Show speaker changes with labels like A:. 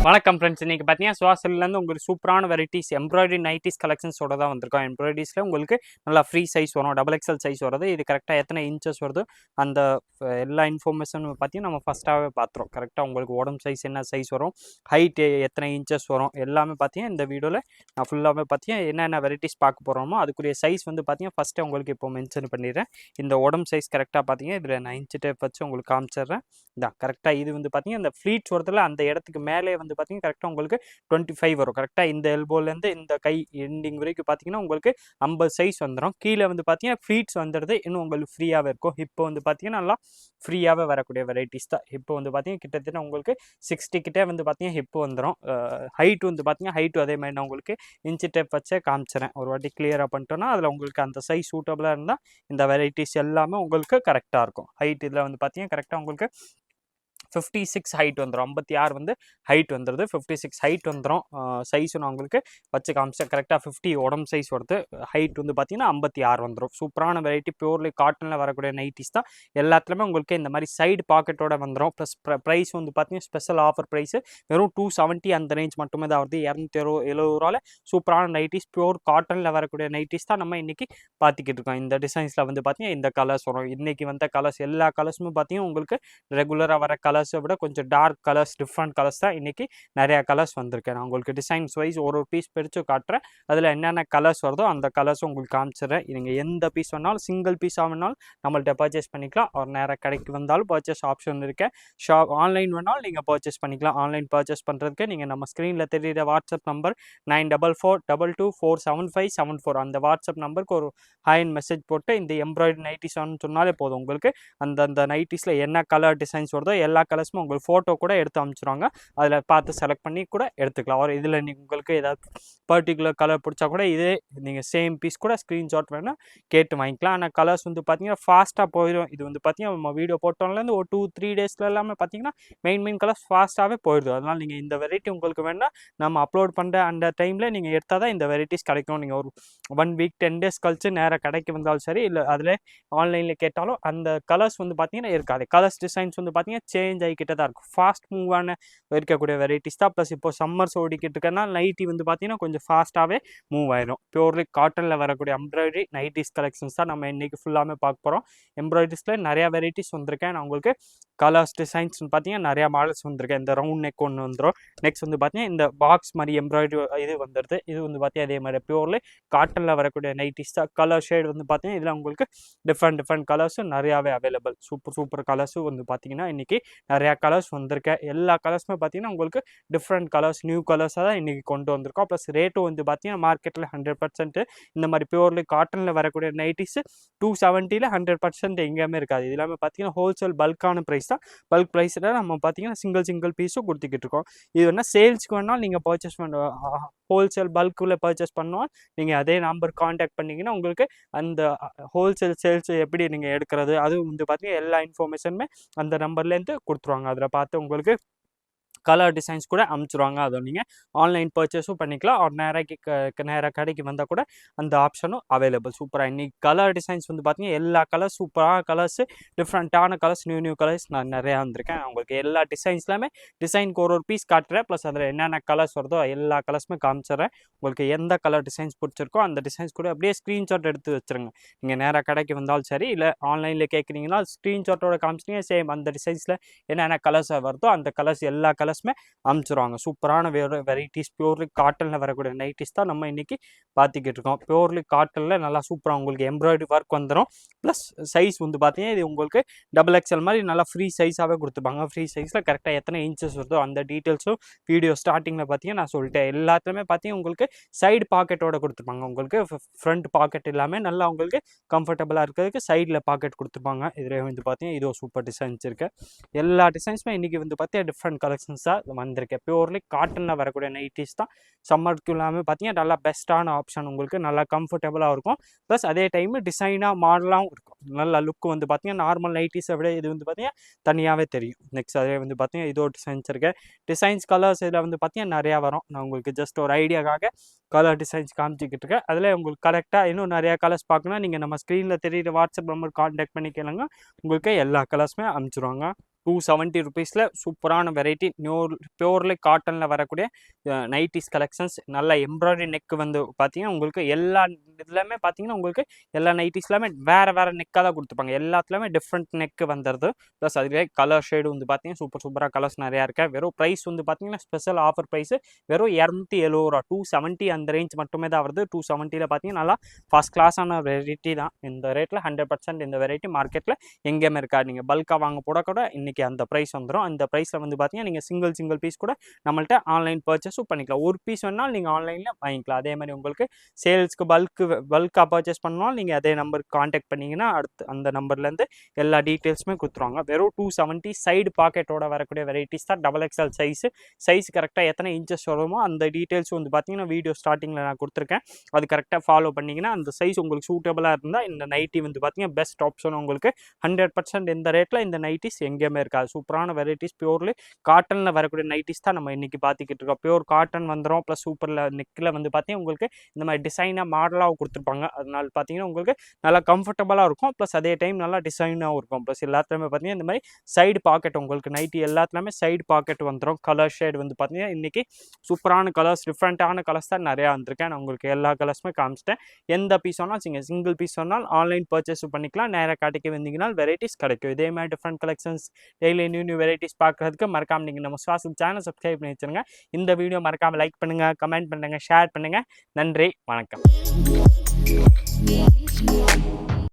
A: வணக்கம் ஃப்ரெண்ட்ஸ். இன்னைக்கு பார்த்தீங்கன்னா சுவாசல்லேருந்து உங்களுக்கு சூப்பரான வெரைட்டிஸ் எம்ப்ராய்டரி நைட்டிஸ் கலெக்ஷன்ஸோட தான் வந்திருக்கோம். எம்ப்ராய்டரிஸில் உங்களுக்கு நல்லா ஃப்ரீ சைஸ் வரும், டபுள் எக்ஸல் சைஸ் வருது. இது கரெக்டாக எத்தனை இன்ச்சஸ் வருது அந்த எல்லா இன்ஃபர்மேஷனும் பார்த்தீங்கன்னா நம்ம ஃபஸ்ட்டாகவே பார்த்துரும். கரெக்டாக உங்களுக்கு உடம்பு சைஸ் என்ன சைஸ் வரும், ஹைட் எத்தனை இன்ச்சஸ் வரும் எல்லாமே பார்த்தீங்கன்னா இந்த வீடியோவில் நான் ஃபுல்லாகவே பார்த்தீங்கன்னா என்னென்ன வெரைட்டிஸ் பார்க்க போகிறோமோ அதுக்குரிய சைஸ் வந்து பார்த்தீங்கன்னா ஃபஸ்ட்டு உங்களுக்கு இப்போ மென்ஷன் பண்ணிடுறேன். இந்த உடம்பு சைஸ் கரெக்டாக பார்த்தீங்கன்னா இதில் நான் இன்ச்சு டேப் வச்சு உங்களுக்கு காமிச்சிடுறேன். இதான் கரெக்டாக இது வந்து பார்த்தீங்கன்னா இந்த ஃப்ளீட்ஸ் வரதில் அந்த இடத்துக்கு மேலே வந்து பார்த்தீங்கன்னா கரெக்டாக உங்களுக்கு 25 வரும். கரெக்டாக இந்த எல்போலேருந்து இந்த கை எண்டிங் வரைக்கும் பார்த்தீங்கன்னா உங்களுக்கு 50 சைஸ் வந்துடும். கீழே வந்து பார்த்தீங்கன்னா ஃப்ளீட்ஸ் வந்துடுது இன்னும் உங்களுக்கு ஃப்ரீயாகவே இருக்கும். இப்போ வந்து பார்த்தீங்கன்னா நல்லா ஃப்ரீயாகவே வரக்கூடிய வெரைட்டிஸ் தான். இப்போ வந்து பார்த்தீங்கன்னா கிட்டத்தட்ட உங்களுக்கு 60 கிட்டே வந்து பார்த்தீங்கன்னா ஹிப்பு வந்துடும். ஹைட் வந்து பார்த்தீங்கன்னா ஹைட்டு அதே மாதிரி நான் உங்களுக்கு இன்ச்சு டேப் வச்சே காமிச்சிறேன். ஒரு வாட்டி கிளியராக பண்ணிட்டோன்னா அதில் உங்களுக்கு அந்த சைஸ் சூட்டபுளாக இருந்தால் இந்த வெரைட்டிஸ் எல்லாமே உங்களுக்கு கரெக்டாக இருக்கும். ஹைட் இதில் வந்து பார்த்தீங்கன்னா கரெக்டாக உங்களுக்கு 56 ஹைட் வந்துடும். 56 வந்து ஹைட் வந்துடுது, 56 ஹைட் வந்துடும். சைஸு நான் உங்களுக்கு வச்சு காமிச்சேன். கரெக்டாக 50 உடம்பு சைஸ் வருது. ஹைட் வந்து பார்த்தீங்கன்னா 56 வந்துடும். சூப்பரான வெரைட்டி, பியூர்லி காட்டனில் வரக்கூடிய நைட்டிஸ் தான். எல்லாத்துலேயுமே உங்களுக்கு இந்த மாதிரி சைடு பாக்கெட்டோட வந்துடும். ப்ளஸ் ப்ரைஸ் வந்து பார்த்தீங்கன்னா ஸ்பெஷல் ஆஃபர் ப்ரைஸு வெறும் 270 அந்த ரேஞ்ச் மட்டுமே தான் வருது. 270 ரூபாவில் சூப்பரான நைட்டிஸ், பியூர் காட்டனில் வரக்கூடிய நைட்டிஸ் தான் நம்ம இன்றைக்கி பார்த்துக்கிட்டு இருக்கோம். இந்த டிசைன்ஸில் வந்து பார்த்தீங்கன்னா இந்த கலர்ஸ் வரும். இன்றைக்கி வந்த கலர்ஸ் எல்லா கலர்ஸுமே பார்த்தீங்கன்னா உங்களுக்கு ரெகுலராக வர கலர்ஸை விட கொஞ்சம் டார்க் கலர்ஸ், டிஃப்ரெண்ட் கலர்ஸ் தான் இன்றைக்கி நிறையா கலர்ஸ் வந்திருக்கேன். நான் உங்களுக்கு டிசைன்ஸ் வைஸ் ஒரு பீஸ் பிரித்து காட்டுறேன். அதில் என்னென்ன கலர்ஸ் வருதோ அந்த கலர்ஸும் உங்களுக்கு காமிச்சிடுறேன். நீங்கள் எந்த பீஸ் வேணாலும் சிங்கிள் பீஸாக வேணாலும் நம்மள்ட்ட பர்ச்சேஸ் பண்ணிக்கலாம். ஒரு நேராக கடைக்கு வந்தாலும் பர்ச்சேஸ் ஆப்ஷன் இருக்குது. ஆன்லைன் வேணாலும் நீங்கள் பர்ச்சேஸ் பண்ணிக்கலாம். ஆன்லைன் பர்ச்சேஸ் பண்ணுறதுக்கு நீங்கள் நம்ம ஸ்க்ரீனில் தெரிகிற வாட்ஸ்அப் நம்பர் 9442224757 அந்த வாட்ஸ்அப் நம்பருக்கு ஒரு ஹாய் மெசேஜ் போட்டு இந்த எம்ப்ராய்டரி நைட்டிஸ் சொன்னாலே போதும். உங்களுக்கு அந்த நைட்டிஸில் என்ன கலர் டிசைன்ஸ் வருதோ எல்லா கலர்ஸும் உங்களுக்கு ஃபோட்டோ கூட எடுத்து அனுப்பிச்சிடுவாங்க. அதில் பார்த்து செலக்ட் பண்ணி கூட எடுத்துக்கலாம். ஒரு இதில் உங்களுக்கு ஏதாவது பர்டிகுலர் கலர் பிடிச்சா கூட இதே நீங்கள் சேம் பீஸ் கூட ஸ்க்ரீன்ஷாட் வேணால் கேட்டு வாங்கிக்கலாம். ஆனால் கலர்ஸ் வந்து பார்த்தீங்கன்னா ஃபாஸ்ட்டாக போயிடும். இது வந்து பார்த்தீங்கன்னா நம்ம வீடியோ போட்டோம்லேருந்து ஒரு 2-3 டேஸில் எல்லாமே பார்த்தீங்கன்னா மெயின் கலர்ஸ் ஃபாஸ்ட்டாகவே போயிடுது. அதனால் நீங்கள் இந்த வெரைட்டி உங்களுக்கு வேணால் நம்ம அப்லோட் பண்ணுற அந்த டைமில் நீங்கள் எடுத்தால் தான் இந்த வெரைட்டிஸ் கிடைக்கும். நீங்கள் ஒரு 1 வீக் 10 டேஸ் கழிச்சு நேராக கடைக்கு வந்தாலும் சரி, இல்லை அதில் ஆன்லைனில் கேட்டாலும் அந்த கலர்ஸ் வந்து பார்த்தீங்கன்னா இருக்காது. கலர்ஸ் டிசைன்ஸ் வந்து பார்த்தீங்கன்னா சேஞ்ச் ஆகிக்கிட்டே தான் இருக்கும். ஃபாஸ்ட் மூவான இருக்கக்கூடிய வெரைட்டிஸ் தான். ப்ளஸ் இப்போ சம்மர்ஸ் ஓடிக்கிட்டு இருக்கனால நைட்டி வந்து பார்த்தீங்கன்னா கொஞ்சம் ஃபாஸ்ட்டாகவே மூவ் ஆயிடும். பியூர்லி காட்டனில் வரக்கூடிய எம்ப்ராய்டரி நைட்டிஸ் கலெக்ஷன்ஸ் தான் நம்ம இன்றைக்கி ஃபுல்லாமே பார்க்க போகிறோம். எம்ப்ராய்டரிஸில் நிறையா வெரைட்டிஸ் வந்திருக்கேன். நான் உங்களுக்கு கலர்ஸ் டிசைன்ஸ் பார்த்தீங்கன்னா நிறையா மாடல்ஸ் வந்திருக்கேன். இந்த ரவுண்ட் நெக் ஒன்று வந்துடும். நெக்ஸ்ட் வந்து பார்த்தீங்கன்னா இந்த பாக்ஸ் மாதிரி எம்ப்ராய்டரி இது வந்துடுது. இது வந்து பார்த்தீங்கன்னா அதே மாதிரி பியூர்லி காட்டனில் வரக்கூடிய நைட்டிஸ் தான். கலர் ஷேட் வந்து பார்த்தீங்கன்னா இதில் உங்களுக்கு டிஃப்ரெண்ட் கலர்ஸும் நிறையாவே அவைலபிள். சூப்பர் கலர்ஸும் வந்து பார்த்தீங்கன்னா இன்றைக்கி நிறையா கலர்ஸ் வந்திருக்கேன். எல்லா கலர்ஸுமே பார்த்தீங்கன்னா உங்களுக்கு டிஃப்ரெண்ட் கலர்ஸ், நியூ கலர்ஸாக தான் இன்றைக்கி கொண்டு வந்திருக்கோம். ப்ளஸ் ரேட்டும் வந்து பார்த்தீங்கன்னா மார்க்கெட்டில் 100% இந்த மாதிரி பியூர்லி காட்டனில் வரக்கூடிய நைட்டிஸு 270ல் 100% எங்கேயுமே இருக்காது. இது எல்லாமே பார்த்தீங்கன்னா ஹோல்சேல் பல்கான ப்ரைஸ் தான். பல்க் ப்ரைஸில் நம்ம பார்த்தீங்கன்னா சிங்கிள் பீஸும் கொடுத்துக்கிட்டு இருக்கோம். இது வேணால் சேல்ஸ்க்கு வேணாலும் நீங்கள் பர்ச்சேஸ் பண்ண ஹோல்சேல் பல்கில் பர்ச்சேஸ் பண்ணுவோம். நீங்கள் அதே நம்பர் காண்டாக்ட் பண்ணிங்கன்னா உங்களுக்கு அந்த ஹோல்சேல் சேல்ஸ் எப்படி நீங்கள் எடுக்கிறது அதுவும் வந்து பார்த்தீங்கன்னா எல்லா இன்ஃபர்மேஷனுமே அந்த நம்பர்லேருந்து கொடுத்துருவாங்க. அதில் பார்த்து உங்களுக்கு கலர் டிசைன்ஸ் கூட அனுப்பிச்சிடுவாங்க. அதை நீங்கள் ஆன்லைன் பர்ச்சேஸும் பண்ணிக்கலாம். ஒரு நேராக கடைக்கு வந்தால் கூட அந்த ஆப்ஷனும் அவைலபிள். சூப்பராக இன்றைக்கி கலர் டிசைன்ஸ் வந்து பார்த்தீங்கன்னா எல்லா கலர்ஸ் சூப்பரான கலர்ஸு, டிஃப்ரெண்ட்டான கலர்ஸ், நியூ கலர்ஸ் நான் நிறையா வந்திருக்கேன். உங்களுக்கு எல்லா டிசைன்ஸ்லாமே டிசைனுக்கு ஒரு பீஸ் காட்டுறேன். ப்ளஸ் அதில் என்னென்ன கலர்ஸ் வருதோ எல்லா கலர்ஸுமே காமிச்சிட்றேன். உங்களுக்கு எந்த கலர் டிசைன்ஸ் பிடிச்சிருக்கோ அந்த டிசைன்ஸ் கூட அப்படியே ஸ்க்ரீன்ஷாட் எடுத்து வச்சுருங்க. நீங்கள் நேராக கடைக்கு வந்தாலும் சரி, இல்லை ஆன்லைனில் கேட்குறீங்கன்னா ஸ்க்ரீன்ஷாட்டோட காமிச்சிங்க சேம் அந்த டிசைன்ஸில் என்னென்ன கலர்ஸ் வருதோ அந்த கலர்ஸ் எல்லா கலர்ஸுமே அனுப்பிச்சிடுவாங்க. சூப்பரான வெரைட்டிஸ், பியூர்லி காட்டனில் வரக்கூடிய நைட்டிஸ் தான் நம்ம இன்றைக்கி பார்த்துக்கிட்டு இருக்கோம். பியூர்லி காட்டனில் நல்லா சூப்பராக உங்களுக்கு எம்ப்ராய்டரி ஒர்க் வந்துடும். ப்ளஸ் சைஸ் வந்து பார்த்தீங்கன்னா இது உங்களுக்கு டபுள் எக்ஸல் மாதிரி நல்லா ஃப்ரீ சைஸாகவே கொடுத்துருப்பாங்க. ஃப்ரீ சைஸில் கரெக்டாக எத்தனை இன்ச்சஸ் வருதோ அந்த டீட்டெயில்ஸும் வீடியோ ஸ்டார்டிங்கில் பார்த்தீங்கன்னா நான் சொல்லிட்டேன். எல்லாத்துலேயுமே பார்த்தீங்கன்னா உங்களுக்கு சைடு பாக்கெட்டோட கொடுத்துருப்பாங்க. உங்களுக்கு ஃப்ரண்ட் பாக்கெட் எல்லாமே நல்லா உங்களுக்கு கம்ஃபர்டபுளாக இருக்கிறதுக்கு சைடில் பாக்கெட் கொடுத்துருப்பாங்க. இதில் வந்து பார்த்தீங்கன்னா இதோ சூப்பர் டிசைன்ஸ் இருக்குது. எல்லா டிசைன்ஸுமே இன்றைக்கி வந்து பார்த்தீங்கன்னா டிஃப்ரெண்ட் கலெக்ஷன்ஸாக வந்திருக்கு. பியூர்லி காட்டனில் வரக்கூடிய நைட்டிஸ் தான். சம்மருக்கு இல்லாமல் பார்த்தீங்கன்னா நல்லா பெஸ்ட்டான ஆப்ஷன். உங்களுக்கு நல்லா கம்ஃபர்டபுளாக இருக்கும். ப்ளஸ் அதே டைமு டிசைனாக மாடலாகவும் இருக்கும். நல்ல லுக்கு வந்து பார்த்தீங்கன்னா நார்மல் நைட்டிஸை விட இது வந்து பார்த்தீங்கன்னா தனியாகவே தெரியும். நெக்ஸ்ட் அதே வந்து பார்த்தீங்கன்னா இதோ டிசைன்ஸ் இருக்குது. டிசைன்ஸ் கலர்ஸ் இதில் வந்து பார்த்தீங்கன்னா நிறையா வரும். நான் உங்களுக்கு ஜஸ்ட் ஒரு ஐடியாக்காக கலர் டிசைன்ஸ் காமிச்சிக்கிட்டு இருக்கேன். அதில் உங்களுக்கு கரெக்டாக இன்னும் நிறையா கலர்ஸ் பார்க்கணும். நீங்கள் நம்ம ஸ்க்ரீனில் தெரியுற வாட்ஸ்அப் நம்பர் கான்டாக்ட் பண்ணி கேளுங்க. உங்களுக்கு எல்லா கலர்ஸுமே அனுப்பிச்சிடுவாங்க. 270 rupeesல சூப்பரான வெரைட்டி பியூர்லி காட்டனில் வரக்கூடிய நைட்டிஸ் கலெக்ஷன்ஸ். நல்ல எம்ப்ராய்டரி நெக் வந்து பார்த்தீங்கன்னா உங்களுக்கு எல்லா இதுலையுமே பார்த்தீங்கன்னா உங்களுக்கு எல்லா நைட்டிஸ்லாமே வேறு நெக்காக தான் கொடுத்துருப்பாங்க. எல்லாத்துலேயுமே டிஃப்ரெண்ட் நெக் வந்துடுது. ப்ளஸ் அதுவே கலர் ஷேடு வந்து பார்த்தீங்கன்னா சூப்பராக கலர்ஸ் நிறையா இருக்குது. வெறும் ப்ரைஸ் வந்து பார்த்தீங்கன்னா ஸ்பெஷல் ஆஃபர் ப்ரைஸு வெறும் 270 ரூபா. 270 அந்த ரேஞ்ச் மட்டுமே தான் வருது. 270ல் பார்த்தீங்கன்னா நல்லா ஃபஸ்ட் கிளாஸான வெரைட்டி தான். இந்த ரேட்டில் 100% இந்த வெரைட்டி மார்க்கெட்டில் எங்கேயுமே இருக்காது. நீங்கள் பல்காக வாங்க கூட இன்றைக்கி அந்த ப்ரைஸ் வந்துடும். அந்த ப்ரைஸில் வந்து பார்த்தீங்கன்னா நீங்கள் சிங்கிள் பீஸ் கூட நம்மள்ட்ட ஆன்லைன் பர்ச்சேஸும் பண்ணிக்கலாம். ஒரு பீஸ் வேணாலும் நீங்கள் ஆன்லைனில் வாங்கிக்கலாம். அதே மாதிரி உங்களுக்கு சேல்ஸ்க்கு பல்காக பர்ச்சேஸ் பண்ணாலும் நீங்கள் அதே நம்பருக்கு காண்டாக்ட் பண்ணிங்கன்னா அடுத்து அந்த நம்பர்லேருந்து எல்லா டீட்டெயில்ஸுமே கொடுத்துருவாங்க. வெறும் 270 சைடு பாக்கெட்டோட வரக்கூடிய வெரைட்டிஸ் தான். XXL சைஸ் கரெக்டாக எத்தனை இன்ச்சஸ் வருமோ அந்த டீட்டெயில்ஸ் வந்து பார்த்தீங்கன்னா வீடியோ ஸ்டார்டிங்கில் நான் கொடுத்துருக்கேன். அது கரெக்டாக ஃபாலோ பண்ணிங்கன்னா அந்த சைஸ் உங்களுக்கு சூட்டபுளாக இருந்தால் இந்த நைட்டி வந்து பார்த்தீங்கன்னா பெஸ்ட் ஆப்ஷன். உங்களுக்கு 100% இந்த ரேட்டில் இந்த நைட்டிஸ் எங்கேயுமே இருக்காது. சூப்பரான வெரைட்டிஸ் பியூர்லி காட்டனில் வரக்கூடிய நைட்டிஸ் தான் நம்ம இன்றைக்கி பார்த்துக்கிட்டு இருக்கோம். பியூர் காட்டன் வந்துடும். ப்ளஸ் சூப்பரில் நெக்கில் வந்து பார்த்தீங்கன்னா உங்களுக்கு இந்த மாதிரி டிசைனாக மாடலாக கொடுத்துருப்பாங்க. அதனால பார்த்தீங்கன்னா உங்களுக்கு நல்லா கம்ஃபர்டபுளாக இருக்கும். ப்ளஸ் அதே டைம் நல்லா டிசைனாகவும் இருக்கும். ப்ளஸ் எல்லாத்துலேயுமே பார்த்தீங்கன்னா இந்த மாதிரி சைடு பாக்கெட் உங்களுக்கு நைட்டி எல்லாத்துலேயுமே சைடு பாக்கெட் வந்துடும். கலர் ஷேட் வந்து பார்த்தீங்கன்னா இன்றைக்கி சூப்பரான கலர்ஸ் டிஃப்ரெண்ட்டான கலர்ஸ் தான் நிறையா வந்திருக்கேன். நான் உங்களுக்கு எல்லா கலர்ஸுமே காமிச்சிட்டேன். எந்த பீஸ் வேணாலும் நீங்கள் சிங்கிள் பீஸ் வேணாலும் ஆன்லைன் பர்ச்சேஸ் பண்ணிக்கலாம். நேராக கடைக்கு வந்தீங்கன்னா வெரைட்டிஸ் கிடைக்கும். இதே மாதிரி different collections daily new varieties பார்க்குறதுக்கு மறக்காமல் நீங்கள் நம்ம சுவாசம் சேனல் சப்ஸ்கிரைப் பண்ணி வச்சுருங்க. இந்த வீடியோ மறக்காமல் லைக் பண்ணுங்கள், கமெண்ட் பண்ணுங்கள், ஷேர் பண்ணுங்கள். நன்றி, வணக்கம்.